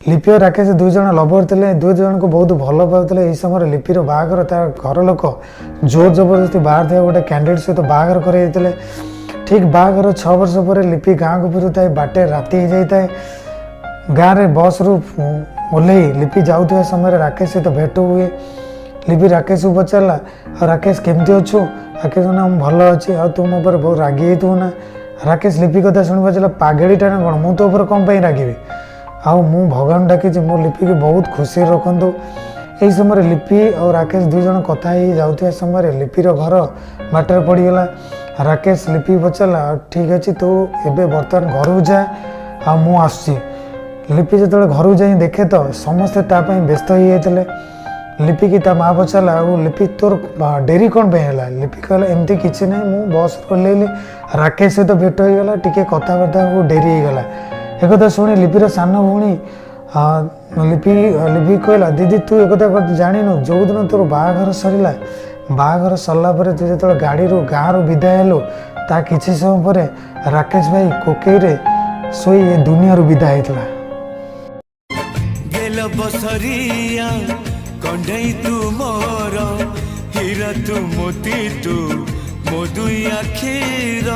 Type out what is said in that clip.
लिपि और राकेश दुई जन लवर थे, दुई जन को बहुत भल पाते। यही समय लिपिर बाहागर तार घर लोक जोर जबरदस्ती बाहर थे गोटे कैंडिडेट सहित बाहागर कर ठीक बाहागर 6 वर्ष पर लिपि गाँव को फेरू था। बाटे राति हो जाता है। गाँव में बस रु ओह्ल लिपि जाऊा समय राकेश सहित भेट हुए। लिपि राकेश को पचारा आ राकेश केमती अच्छु? राकेश ना भल अच्छी। आ तू मो पर बहुत रागी तू ना? राकेश लिपि कथा शुणी पचारा पागेड़ीटा ना कौन मु तो कौन रागिबी? आउ मु भगवान डाकी मो लिपि की बहुत खुशी रखु। यही समय लिपि और राकेश दुई जन कथा ही जाऊा समय लिपिर घर बाटर पड़गला। राकेश लिपि पचारा ठीक अच्छे तू एबे बर्तमान घर को जा आ मु आसुची। लिपि जो घर को जाई देखे तो समस्ते तापाई व्यस्त हो जाते। लिपि की ता माँ पचारा लिपि तोर डेरी कौन पे है? लिपि कहला एमती किसी ना मु बस ओह्लैली राकेश सहित भेट हो गला टी कथबार्ता को डेरी हो गला। एक कथा शुणी लिपिर सान भौणी लिपि कहला दीदी तू एक कथा जानिनु जो दिन तोर बाहागर सरला बाहागर सरला तू जो गाड़ी रू गाँव रू विदाय हेलु ता किछि समय पर राकेश भाई कोकेरे सोई ए दुनिया रू विदाय होता। कंढई तू मोर हीरा तू मोती तू मो दुई आखिर